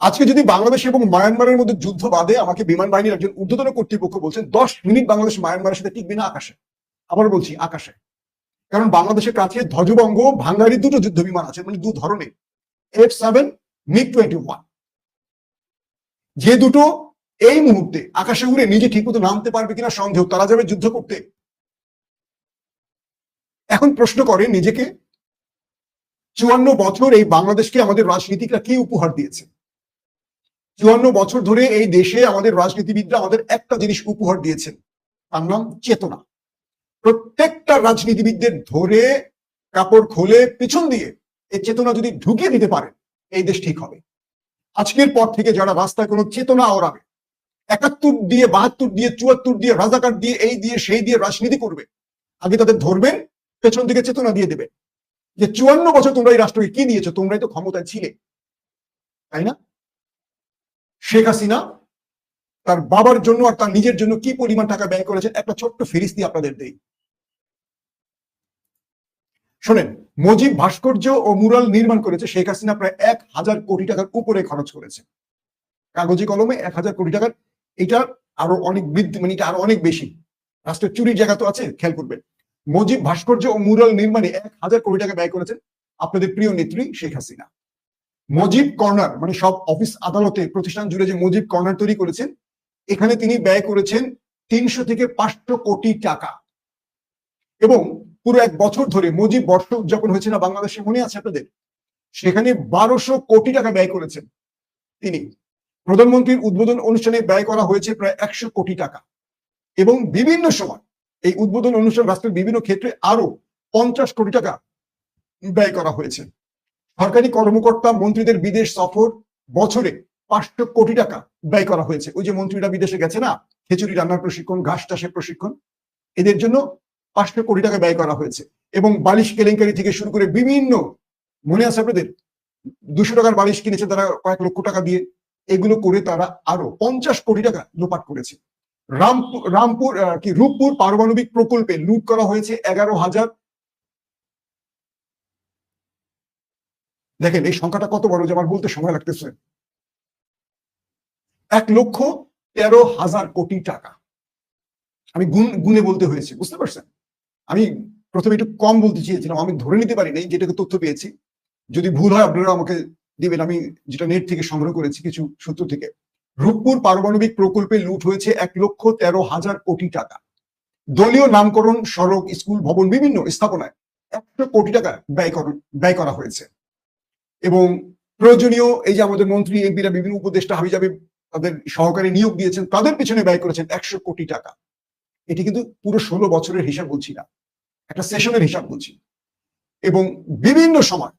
আজকে যদি বাংলাদেশ এবং মায়ানমারের মধ্যে যুদ্ধ বাদে আমাকে বিমান বাহিনীর একজন ঊর্ধ্বতন কর্তৃপক্ষ বলছেন 10 মিনিট বাংলাদেশ মায়ানমারের সাথে টিকবে না আকাশে, আবার বলছি আকাশে, কারণ বাংলাদেশের কাছে ধ্বজভঙ্গ ভাঙ্গারির দুটো যুদ্ধ বিমান আছে, মানে দু ধরনের F7 MiG-21, যে দুটো এই মুহূর্তে আকাশে উড়ে নিজে ঠিক মতো নামতে পারবে কিনা সন্দেহ, তারা যাবে যুদ্ধ করতে। এখন প্রশ্ন করেন নিজেকে, 54 বছর এই বাংলাদেশকে আমাদের রাজনীতিকরা কি উপহার দিয়েছে? 54 বছর ধরে এই দেশে আমাদের রাজনীতিবিদরা আমাদের একটা জিনিস উপহার দিয়েছেন, তার নাম চেতনা। প্রত্যেকটা রাজনীতিবিদদের ধরে কাপড় খুলে পিছন দিয়ে এই চেতনা যদি ঢুকিয়ে দিতে পারে, এই দেশ ঠিক হবে। আজকের পর থেকে যারা রাস্তায় কোনো চেতনা ওড়াবে, 71 দিয়ে 72 দিয়ে 74 দিয়ে রাজাকার দিয়ে এই দিয়ে সেই দিয়ে রাজনীতি করবে, আগে তাদের ধরবেন, পেছন থেকে চেতনা দিয়ে দেবে যে 54 বছর তোমরা এই রাষ্ট্রকে কি দিয়েছো, তোমরাই তো ক্ষমতায় ছিলে, তাই না? শেখ হাসিনা তার বাবার জন্য আর তার নিজের জন্য কি পরিমাণ টাকা ব্যয় করেছেন, একটা ছোট্ট ফিরিস্তি আপনাদের দেই। শোনেন, মুজিব ভাস্কর্য ও মুরাল নির্মাণ করেছে শেখ হাসিনা প্রায় 1000 কোটি টাকার উপরে খরচ করেছে, কাগজে কলমে 1000 কোটি টাকার। এটা আরো অনেক বৃদ্ধি, মানে এটা আরো অনেক বেশি। রাষ্ট্রের চুরির জায়গা তো আছে, খেয়াল করবেন। মুজিব ভাস্কর্য ও মুরাল নির্মাণে 1000 কোটি টাকা ব্যয় করেছেন আপনাদের প্রিয় নেত্রী শেখ হাসিনা। মুজিব কর্নার, মানে সব অফিস আদালতে প্রতিষ্ঠান জুড়ে যে মুজিব কর্নার তৈরি করেছেন, এখানে তিনি ব্যয় করেছেন 300 থেকে 500 কোটি টাকা। এবং পুরো 1 বছর ধরে মুজিব বর্ষ উদযাপন হয়েছে না বাংলাদেশে, মনে আছে আপনাদের? সেখানে 1200 কোটি টাকা ব্যয় করেছেন তিনি। প্রধানমন্ত্রীর উদ্বোধন অনুষ্ঠানে ব্যয় করা হয়েছে প্রায় 100 কোটি টাকা। এবং বিভিন্ন সময় এই উদ্বোধন অনুষ্ঠান রাষ্ট্রের বিভিন্ন ক্ষেত্রে আরো 50 কোটি টাকা ব্যয় করা হয়েছে। সরকারি কর্মকর্তা মন্ত্রীদের বিদেশ সফর বছরে 500 কোটি টাকা ব্যয় করা হয়েছে। ওই যে মন্ত্রীরা বিদেশে গেছে না, খিচুড়ি রান্নার প্রশিক্ষণ, ঘাস চাষের প্রশিক্ষণ, এদের জন্য 500 কোটি টাকা ব্যয় করা হয়েছে। এবং বালিশ কেলেঙ্কারি থেকে শুরু করে বিভিন্ন, মনে আছে আপনাদের, 200 টাকার বালিশ কিনেছে তারা কয়েক লক্ষ টাকা দিয়ে, এগুলো করে তারা আরো 50 কোটি টাকা লোপাট করেছে। রূপপুর পারমাণবিক প্রকল্পে লুট করা হয়েছে 11,000। দেখেন এই সংখ্যাটা কত বড়, যে আমার বলতে সময় লাগতেছে। 1,13,000 কোটি টাকা। আমি গুনে বলতে হয়েছে, বুঝতে পারছেন? আমি প্রথমে একটু কম বলতে চেয়েছিলাম, আমি ধরে নিতে পারি নাই, যেটাকে তথ্য পেয়েছি। যদি ভুল হয় আপনারা আমাকে দিবেন, আমি যেটা নেট থেকে সংগ্রহ করেছি কিছু সূত্র থেকে। রূপপুর পারমাণবিক প্রকল্পে লুট হয়েছে 1,13,000 কোটি টাকা। দলীয় নামকরণ, সড়ক, স্কুল, ভবন, বিভিন্ন স্থাপনায় 100 কোটি টাকা ব্যয় করা হয়েছে। এবং প্রয়োজনীয় এই যে আমাদের মন্ত্রী এমপিরা, বিভিন্ন উপদেষ্টা হাবিজাবি তাদের সহকারী নিয়োগ দিয়েছেন, তাদের পিছনে ব্যয় করেছেন 100 কোটি টাকা। এটি কিন্তু পুরো 16 বছরের হিসাব বলছি না, একটা সেশনের হিসাব বলছি। এবং বিভিন্ন সময়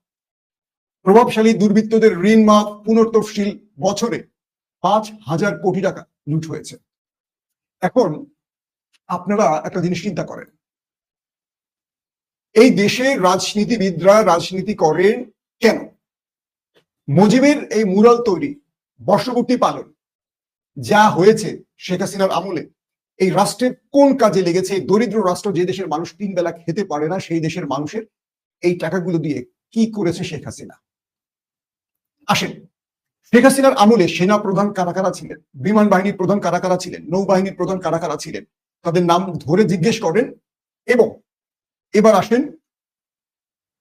প্রভাবশালী দুর্বৃত্তদের ঋণ মাফ, পুনর্তফসিল বছরে 5,000 কোটি টাকা লুট হয়েছে। এখন আপনারা একটা জিনিস চিন্তা করেন, এই দেশে রাজনীতিবিদরা রাজনীতি করেন কেন? মুজিবের এই মুরাল তৈরি, বর্ষপূর্তি পালন যা হয়েছে শেখ হাসিনার আমলে, এই রাষ্ট্রের কোন কাজে লেগেছে? দরিদ্র রাষ্ট্র, যে দেশের মানুষ 3 বেলা খেতে পারে না, সেই দেশের মানুষের এই টাকাগুলো দিয়ে কি করেছে শেখ হাসিনা? আসেন, শেখ হাসিনার আমলে সেনা প্রধান কারা কারা ছিলেন, বিমান বাহিনীর প্রধান কারা কারা ছিলেন, নৌবাহিনীর প্রধান কারা কারা ছিলেন, তাদের নাম ধরে জিজ্ঞেস করেন। এবং এবার আসেন,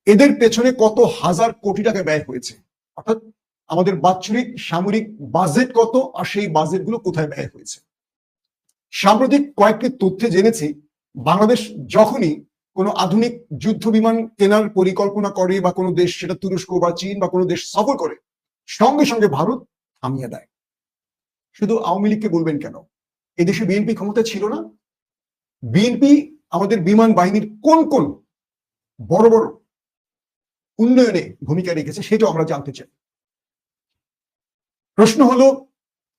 এদের পেছনে কত হাজার কোটি টাকা ব্যয় হয়েছে, অর্থাৎ আমাদের বাৎসরিক সামরিক বাজেট কত, আর সেই বাজেটগুলো কোথায় ব্যয় হয়েছে। সাম্প্রতিক কয়েকটি তথ্যে জেনেছি, বাংলাদেশ যখনই কোনো আধুনিক যুদ্ধ বিমান কেনার পরিকল্পনা করে, বা কোনো দেশ, সেটা তুরস্ক বা চীন বা কোনো দেশ সফর করে, সঙ্গে সঙ্গে ভারত থামিয়ে দেয়। শুধু আওয়ামী লীগকে বলবেন কেন, এদেশে বিএনপি ক্ষমতা ছিল না? বিএনপি আমাদের বিমান বাহিনীর কোন কোন বড় বড় উন্নয়নে ভূমিকা রেখেছে, সেটাও আমরা জানতে চাই। প্রশ্ন হলো,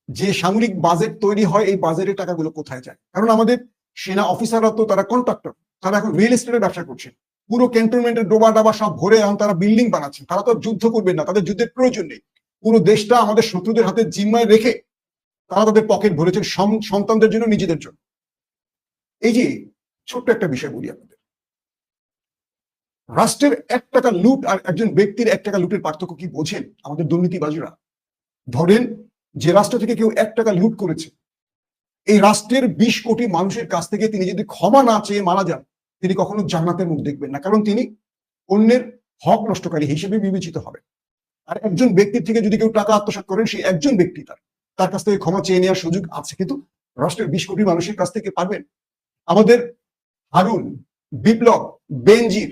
যে সামরিক বাজেট তৈরি হয়, এই বাজেটের টাকাগুলো কোথায় যায়? কারণ আমাদের সেনা অফিসাররা তো তারা কন্ট্রাক্টর, তারা এখন রিয়েল এস্টেটের ব্যবসা করছে। পুরো ক্যান্টনমেন্টের ডোবা ডাবা সব ভরে এখন তারা বিল্ডিং বানাচ্ছে। তারা তো যুদ্ধ করবেন না, তাদের যুদ্ধের প্রয়োজন নেই। পুরো দেশটা আমাদের শত্রুদের হাতে জিম্মায় রেখে তারা তাদের পকেট ভরেছেন সন্তানদের জন্য, নিজেদের জন্য। এই যে ছোট্ট একটা বিষয় বলি আপনাদের, রাষ্ট্রের 1 টাকা লুট আর একজন ব্যক্তির 1 টাকা লুটের পার্থক্য কি বোঝেন আমাদের দুর্নীতিবাজরা? ধরেন যে রাষ্ট্র থেকে কেউ 1 টাকা লুট করেছে, এই রাষ্ট্রের 20 কোটি মানুষের কাছ থেকে তিনি যদি ক্ষমা না চেয়ে মারা যান, তিনি কখনো জান্নাতের মুখ দেখবেন না, কারণ তিনি অন্যের হক নষ্টকারী হিসেবে বিবেচিত হবেন। আর একজন ব্যক্তির থেকে যদি কেউ টাকা আত্মসাৎ করেন, সেই একজন ব্যক্তি তার কাছ থেকে ক্ষমা চেয়ে নেওয়ার সুযোগ আছে, কিন্তু রাষ্ট্রের 20 কোটি মানুষের কাছ থেকে পারবেন? আমাদের হারুন, বিপ্লব, বেনজির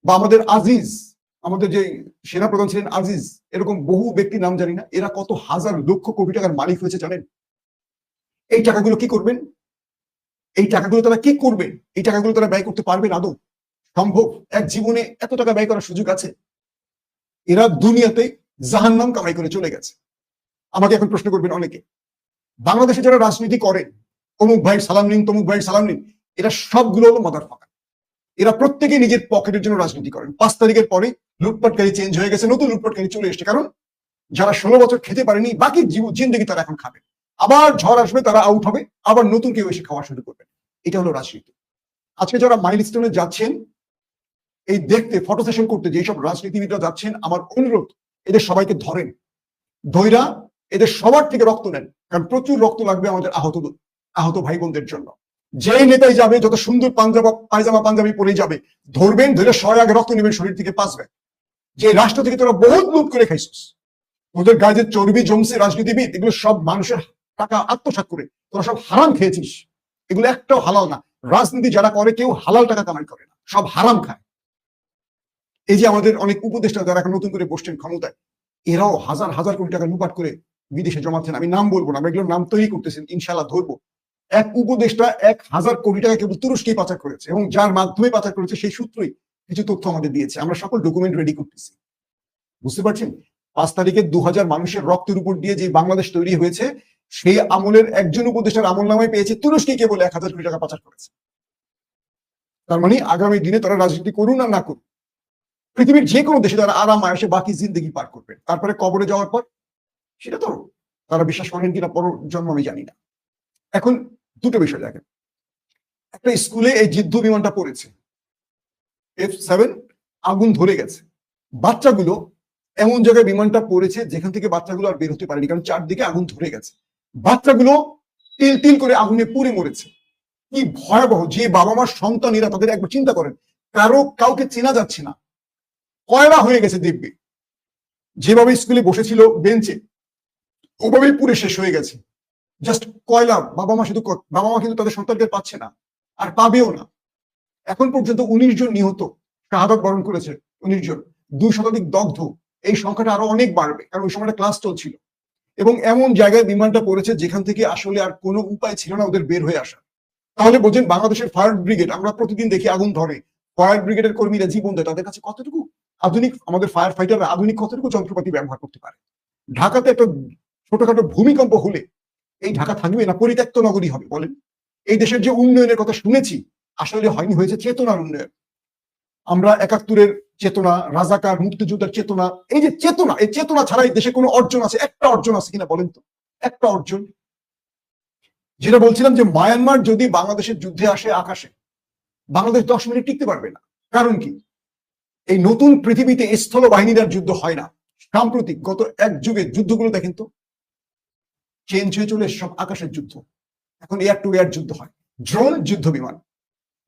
বা আমাদের আজিজ, আমাদের যে সেনাপ্রধান ছিলেন আজিজ, এরকম বহু ব্যক্তির নাম জানি না, এরা কত হাজার লক্ষ কোটি টাকার মালিক হয়েছে জানেন? এই টাকাগুলো কি করবেন? এই টাকাগুলো তারা কি করবেন? এই টাকাগুলো তারা ব্যয় করতে পারবেন আদৌ? সম্ভব? এক জীবনে এত টাকা ব্যয় করার সুযোগ আছে? এরা দুনিয়াতে জাহান্নাম কামাই করে চলে গেছে। আমাকে এখন প্রশ্ন করবেন অনেকে, বাংলাদেশে যারা রাজনীতি করেন, অমুক ভাই সালাম নিন, তমুক ভাই সালাম নিন, এরা সবগুলো হলো মাদার ফাঁকা। এরা প্রত্যেকে নিজের পকেটের জন্য রাজনীতি করেন। 5 তারিখের পরে লুটপাটকারী চেঞ্জ হয়ে গেছে, নতুন লুটপাটকারী চলে এসেছে, কারণ যারা 16 বছর খেতে পারেনি, বাকি জিন্দগি তারা এখন খাবে। আবার ঝড় আসবে, তারা আউট হবে, আবার নতুন কেউ এসে খাওয়া শুরু করবে। এটা হলো রাজনীতি। আজকে যারা মাইলস্টোনে যাচ্ছেন এই দেখতে, ফটো সেশন করতে, যেসব রাজনীতিবিদরা যাচ্ছেন, আমার অনুরোধ, এদের সবাইকে ধরেন, ধৈরা এদের সবার থেকে রক্ত নেন, কারণ প্রচুর রক্ত লাগবে আমাদের আহত ভাই বোনদের জন্য। যেই নেতাই যাবে, যত সুন্দর পায়জামা পাঞ্জাবি পরে যাবে, ধরবেন, ধরে সবাই আগে রক্ত নেবেন, শরীর থেকে বাঁচবে। যে রাষ্ট্র থেকে তোরা বহুত লুট করে খাইছিস, ওদের গায়ে যে চর্বি জমছে রাজনীতিবিদ, এগুলো সব মানুষের টাকা আত্মসাৎ করে তোরা সব হারাম খেয়েছিস। এগুলো একটাও হালাল না। রাজনীতি যারা করে, কেউ হালাল টাকা কামাই করে না, সব হারাম খায়। এই যে আমাদের অনেক উপদেষ্টা যারা এখন নতুন করে বসছেন ক্ষমতায়, এরাও হাজার হাজার কোটি টাকা লুপাট করে বিদেশে জমাচ্ছেন। আমি নাম বলবো না, আমরা এগুলোর নাম তৈরি করতেছেন, ইনশাল্লাহ ধরবো। এক উপদেষ্টা 1000 কোটি টাকা কেবল তুরস্কেই পাচার করেছে, এবং যার মাধ্যমে পাচার করেছে সেই সূত্রই কিছু তথ্য আমাদের দিয়েছে। আমরা সকল ডকুমেন্ট রেডি করতেছি, বুঝতে পারছেন? 5 তারিখে 2000 মানুষের রক্তের উপর দিয়ে যে বাংলাদেশ তৈরি হয়েছে, সেই আমলের একজন উপদেষ্টার আমল নামায় পেয়েছে তুরস্কে কেবল 1000 কোটি টাকা পাচার করেছে। তার মানে আগামী দিনে তারা রাজনীতি করুন আর না করুন, পৃথিবীর যে কোনো দেশে তারা আরাম আয়েসে বাকি জিন্দগি পার করবে। তারপরে কবরে যাওয়ার পর সেটা তো তারা বিশ্বাস করেন কিনা পর জন্ম আমি জানি না। এখন দুটো বিষয় দেখেন, একটা স্কুলে এই যুদ্ধ বিমানটা পড়েছে, F7, আগুন ধরে গেছে। বাচ্চাগুলো এমন জায়গায় বিমানটা পড়েছে যেখান থেকে বাচ্চাগুলো আর বের হতে পারেনি, কারণ চারদিকে আগুন ধরে গেছে। বাচ্চাগুলো তিল তিল করে আগুনে পুড়ে মরেছে। কি ভয়াবহ! যে বাবা মার সন্তানেরা, তাদের একবার চিন্তা করেন, কাউকে চেনা যাচ্ছে না, কয়লা হয়ে গেছে দিব্যি। যেভাবে স্কুলে বসেছিল বেঞ্চে, ওভাবেই পুড়ে শেষ হয়ে গেছে। জাস্ট কয়লা। বাবা মা কিন্তু তাদের সন্তানকে পাচ্ছে না, আর পাবেও না। এখন পর্যন্ত 19 জন নিহত, শাহাদাত বরণ করেছে 19 জন, 2 শতাধিক দগ্ধ। এই সংখ্যাটা আরো অনেক বাড়বে, কারণ ওই সময়টা ক্লাস চলছিল। এবং এমন জায়গায় বিমানটা পড়েছে যেখান থেকে আসলে আর কোনো উপায় ছিল না ওদের বের হয়ে আসা। তাহলে বোঝেন, বাংলাদেশের ফায়ার ব্রিগেড, আমরা প্রতিদিন দেখি আগুন ধরে, ফায়ার ব্রিগেডের কর্মীরা জীবন দেয়, তাদের কাছে কতটুকু আধুনিক, আমাদের ফায়ার ফাইটাররা আধুনিক কতটুকু যন্ত্রপাতি ব্যবহার করতে পারে? ঢাকাতে একটা ছোটখাটো ভূমিকম্প হলে এই ঢাকা থাকবে না, পরিত্যক্ত নগরী হবে? বলেন। এই দেশের যে উন্নয়নের কথা শুনেছি, আসলে হয়নি, হয়েছে চেতনার উন্নয়ন। আমরা 71-এর চেতনা, রাজাকার মুক্তিযোদ্ধার চেতনা, এই যে চেতনা, এই চেতনা ছাড়া এই দেশে কোনো অর্জন আছে? একটা অর্জন আছে কিনা বলেন তো? একটা অর্জন। যেটা বলছিলাম যে মায়ানমার যদি বাংলাদেশের যুদ্ধে আসে আকাশে, বাংলাদেশ 10 মিনিট টিকতে পারবে না। কারণ কি? এই নতুন পৃথিবীতে স্থল বাহিনীর যুদ্ধ হয় না। সাম্প্রতিক গত এক যুগে যুদ্ধগুলো দেখেন তো, চেঞ্জ হয়ে চলে সব আকাশের যুদ্ধ। এখন এয়ার টু এয়ার যুদ্ধ হয়, ড্রোন, যুদ্ধ বিমান।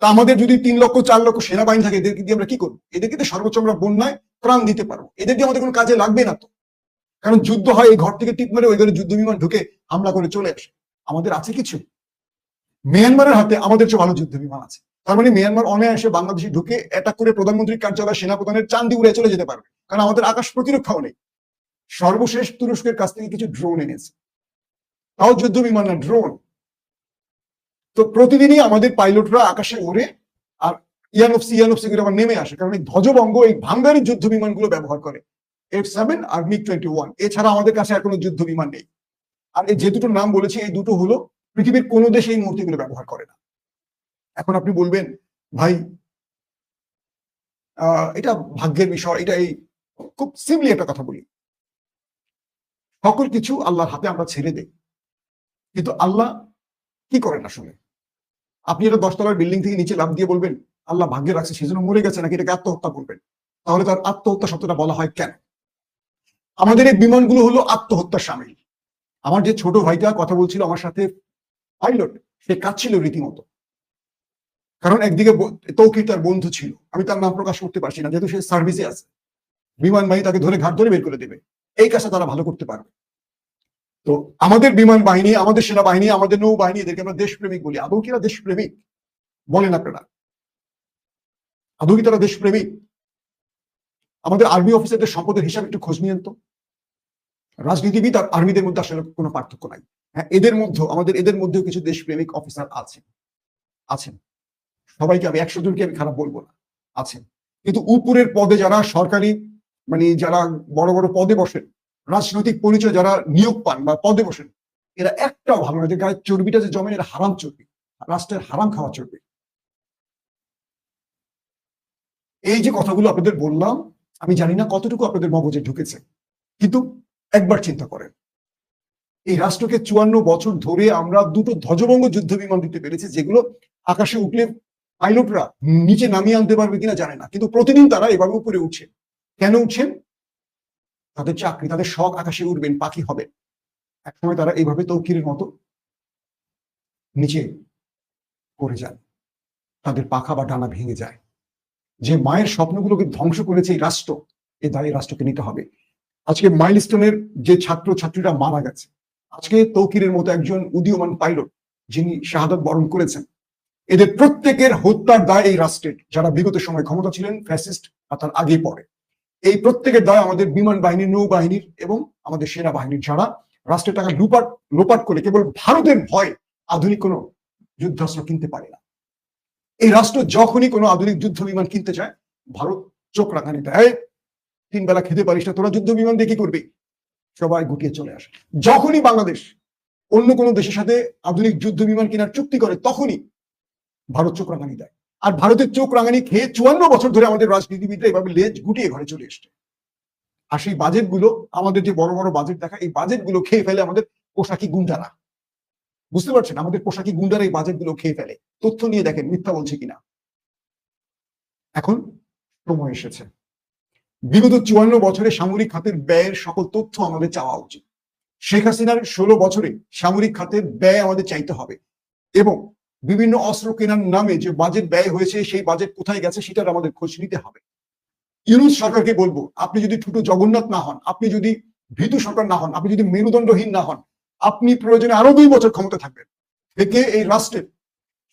তা আমাদের যদি 3 লক্ষ 4 লক্ষ সেনাবাহিনী থাকে, এদেরকে দিয়ে আমরা কি করবো? এদেরকে দিয়ে সর্বোচ্চ আমরা বন্যায় ত্রাণ দিতে পারবো, এদের দিয়ে আমাদের কোনো কাজে লাগবে না তো। কারণ যুদ্ধ হয়, এই ঘর থেকে টিপ মেরে ওই ঘরে যুদ্ধ বিমান ঢুকে হামলা করে চলে আসে। আমাদের আছে কিছু? মিয়ানমারের হাতে আমাদের চেয়ে ভালো যুদ্ধ বিমান আছে। তার মানে মিয়ানমার অনায়াসে বাংলাদেশে ঢুকে অ্যাটাক করে প্রধানমন্ত্রীর কার্যালয়, সেনাপ্রধানের চান্দি উড়ে চলে যেতে পারবে, কারণ আমাদের আকাশ প্রতিরক্ষাও নেই। সর্বশেষ তুরস্কের কাছ থেকে কিছু ড্রোন এনেছে, তাও যুদ্ধ বিমান না, ড্রোন। তো প্রতিদিনই আমাদের পাইলটরা আকাশে ওড়ে আর ইয়ানফসি করে আবার নেমে আসে, কারণ এই ধ্বজভঙ্গ, এই ভাঙ্গারি যুদ্ধ বিমানগুলো ব্যবহার করে, F7 আর MiG-21। এছাড়া আমাদের কাছে আর কোনো যুদ্ধ বিমান নেই। আর এই যে দুটো নাম বলেছি, এই দুটো হলো পৃথিবীর কোনো দেশে এই মুহূর্তে এগুলো ব্যবহার করে না। এখন আপনি বলবেন, ভাই এটা ভাগ্যের বিষয়, এটা এই, খুব সিম্পলি একটা কথা বলি, সকল কিছু আল্লাহর হাতে আমরা ছেড়ে দেই, কিন্তু আল্লাহ কি করেন আসলে? আপনি এটা 10 তলার বিল্ডিং থেকে নিচে লাফ দিয়ে বলবেন আল্লাহ ভাগ্যে রাখছে সেজন্য মরে গেছে, নাকি এটাকে আত্মহত্যা করবেন? তাহলে তার আত্মহত্যা শব্দটা বলা হয় কেন? আমাদের এই বিমানগুলো হলো আত্মহত্যার সামিল। আমার যে ছোট ভাইটা কথা বলছিল আমার সাথে, পাইলট, সে কাঁদছিল রীতিমতো। কারণ একদিকে তৌকির তার বন্ধু ছিল, আমি তার নাম প্রকাশ করতে পারছি না যেহেতু সে সার্ভিসে আছে, বিমান বাহিনী তাকে ধরে ঘাট ধরে বের করে দেবে, এই কাজটা তারা ভালো করতে পারবে। তো আমাদের বিমান বাহিনী, আমাদের সেনাবাহিনী, আমাদের নৌবাহিনী, এদেরকে আমরা দেশপ্রেমিক বলি। আদৌ কি এরা দেশপ্রেমিক বলেন আপনারা? আদৌ কি তারা দেশপ্রেমিক? আমাদের আর্মি অফিসারদের সম্পদের হিসাব একটু খোঁজ নিয়েন তো। রাজনীতিবিদ আর আর্মিদের মধ্যে আসলে কোনো পার্থক্য নাই। হ্যাঁ, এদের মধ্যেও কিছু দেশপ্রেমিক অফিসার আছেন। সবাইকে আমি 100 জনকে আমি খারাপ বলবো না, আছেন। কিন্তু উপরের পদে যারা সরকারি, মানে যারা বড় বড় পদে বসেন, রাজনৈতিক পরিচয় যারা নিয়োগ পান বা পদে বসেন, এরা একটাও ভালো না। যে গায়ের চর্বিটা যে জমেন, এরা হারাম চর্বি, রাষ্ট্রের হারাম খাওয়া চর্বি। এই যে কথাগুলো আপনাদের বললাম, আমি জানি না কতটুকু আপনাদের মগজে ঢুকেছে, কিন্তু একবার চিন্তা করেন, এই রাষ্ট্রকে 54 বছর ধরে আমরা দুটো ধ্বজভঙ্গ যুদ্ধ বিমান দিতে পেরেছি, যেগুলো আকাশে উঠলে পাইলটরা নিচে নামিয়ে আনতে পারবে কিনা জানে না, কিন্তু প্রতিদিন তারা এভাবে উপরে উঠছে। কেন উঠছেন? তাদের চাকরি, তাদের শখ আকাশে উঠবেন, পাখি হবেন। একসময় তারা এইভাবে তৌকিরের মতো নিচে পড়ে যান, তাদের পাখা বা ডানা ভেঙে যায়। যে মায়ের স্বপ্নগুলোকে ধ্বংস করেছে এই রাষ্ট্র, এ দায় রাষ্ট্রকে নিতে হবে। আজকে মাইলস্টোনের যে ছাত্র ছাত্রীরা মারা গেছে, আজকে তৌকিরের মতো একজন উদীয়মান পাইলট যিনি শাহাদাত বরণ করেছেন, এদের প্রত্যেকের হত্যার দায় এই রাষ্ট্রের, যারা বিগত সময় ক্ষমতা ছিলেন, ফ্যাসিস্ট আর তার আগে পরে। এই প্রত্যেকের দায় আমাদের বিমান বাহিনীর, নৌবাহিনীর এবং আমাদের সেনাবাহিনীর, যারা রাষ্ট্রের টাকা লোপাট করে কেবল ভারতের ভয় আধুনিক কোনো যুদ্ধাস্ত্র কিনতে পারে না। এই রাষ্ট্র যখনই কোনো আধুনিক যুদ্ধ বিমান কিনতে চায়, ভারত চোখ রাঙানি দেয়। 3 বেলা খেতে পারিস না, তোরা যুদ্ধ বিমান দিয়ে কি করবি? সবাই গুটিয়ে চলে আসে। যখনই বাংলাদেশ অন্য কোনো দেশের সাথে আধুনিক যুদ্ধ বিমান কেনার চুক্তি করে, তখনই ভারত চোখ রাঙানি দেয়। আর ভারতের চোখ রাঙানি খেয়ে 54 বছর ধরে আমাদের রাজনীতিবিদরা এভাবে লেজ গুটিয়ে ঘরে চলে এসছে। আর সেই বাজেটগুলো, আমাদের যে বড় বড় বাজেট দেখা, এই বাজেটগুলো খেয়ে ফেলে আমাদের পোশাকি গুন্ডারা। বুঝতে পারছেন? আমাদের পোশাকি গুন্ডারা এই বাজেটগুলো খেয়ে ফেলে। তথ্য নিয়ে দেখেন মিথ্যা বলছে কিনা। এখন সময় এসেছে, বিগত 54 বছরে সামরিক খাতের ব্যয়ের সকল তথ্য আমাদের চাওয়া উচিত। শেখ হাসিনার 16 বছরে সামরিক খাতের ব্যয় আমাদের চাইতে হবে, এবং বিভিন্ন অস্ত্র কেনার নামে যে বাজেট ব্যয় হয়েছে, সেই বাজেট কোথায় গেছে সেটার আমাদের খোঁজ নিতে হবে। ইউনূস সরকারকে বলবো, আপনি যদি ঠুটো জগন্নাথ না হন, আপনি যদি ভীতু সরকার না হন, আপনি যদি মেরুদণ্ডহীন না হন, আপনি প্রয়োজনে আরো 2 বছর ক্ষমতা থাকবেন, থেকে এই রাষ্ট্রের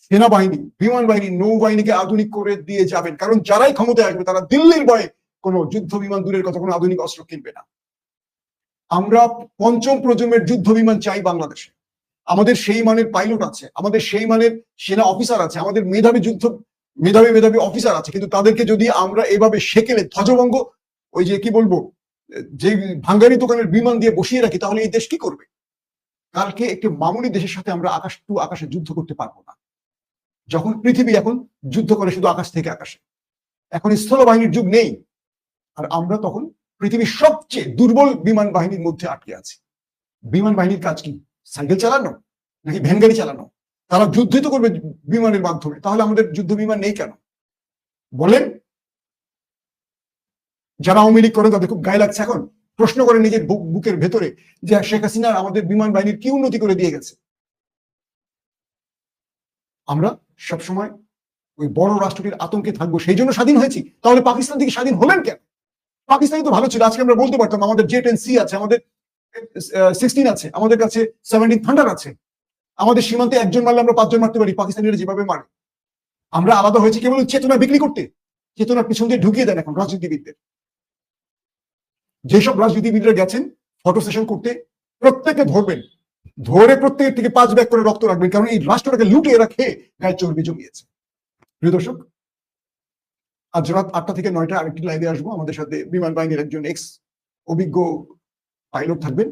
সেনাবাহিনী, বিমান বাহিনী, নৌবাহিনীকে আধুনিক করে দিয়ে যাবেন। কারণ যারাই ক্ষমতায় আসবে, তারা দিল্লির ভয়ে কোনো যুদ্ধ বিমান দূরের কথা, কোনো আধুনিক অস্ত্র কিনবে না। আমরা 5ম প্রজন্মের যুদ্ধ বিমান চাই বাংলাদেশে। আমাদের সেই মানের পাইলট আছে, আমাদের সেই মানের সেনা অফিসার আছে, আমাদের মেধাবী অফিসার আছে, কিন্তু তাদেরকে যদি আমরা এভাবে সেকেলে ধ্বজভঙ্গ, ওই যে কি বলবো, যে ভাঙ্গারি দোকানের বিমান দিয়ে বসিয়ে রাখি, তাহলে এই দেশ কি করবে? কালকে একটি মামুলি দেশের সাথে আমরা আকাশ টু আকাশে যুদ্ধ করতে পারবো না। যখন পৃথিবী এখন যুদ্ধ করে শুধু আকাশ থেকে আকাশে, এখন স্থল বাহিনীর যুগ নেই। আর আমরা তখন পৃথিবীর সবচেয়ে দুর্বল বিমান বাহিনীর মধ্যে আটকে আছি। বিমান বাহিনীর কাজ কি? সাইকেল চালানো নাকি ভ্যান গাড়ি চালানো? তারা যুদ্ধ তো করবে বিমানের মাধ্যমে, তাহলে আমাদের যুদ্ধ বিমান নেই কেন বলেন? যারা আওয়ামী লীগ করেন তাদের খুব গায়ে লাগছে এখন, প্রশ্ন করে নিজের বুকের ভেতরে যে শেখ হাসিনা আমাদের বিমান বাহিনীর কি উন্নতি করে দিয়ে গেছে। আমরা সবসময় ওই বড় রাষ্ট্রটির আতঙ্কে থাকবো, সেই জন্য স্বাধীন হয়েছি। তাহলে পাকিস্তান থেকে স্বাধীন হলেন কেন? পাকিস্তানই তো ভালো ছিল, আজকে আমরা বলতে পারতাম আমাদের J-10C আছে, আমাদের F-16 আছে, আমাদের কাছে 17 থান্ডার আছে। আমাদের সীমান্তে একজন মারলে আমরা 5 জন মারতে পারি, পাকিস্তানিরা যেভাবে মারে। আমরা আলাদা হয়েছি কেবল চেতনা বিক্রি করতে। চেতনার পিছন দিয়ে ঢুকিয়ে দেন এখন রাজনীতিবিদদের। যেসব রাজনীতিবিদরা গেছেন ফটো সেশন করতে, প্রত্যেকে ধরবেন, ধরে প্রত্যেকের থেকে 5 ব্যাগ করে রক্ত রাখবেন, কারণ এই রাষ্ট্রটাকে লুটে এরা খেয়ে গায়ে চর্বি জমিয়েছে। প্রিয় দর্শক, আজ রাত 8টা থেকে 9টা আরেকটি লাইভে আসবো। আমাদের সাথে বিমান বাহিনীর একজন অভিজ্ঞ পাইলট থাকবেন।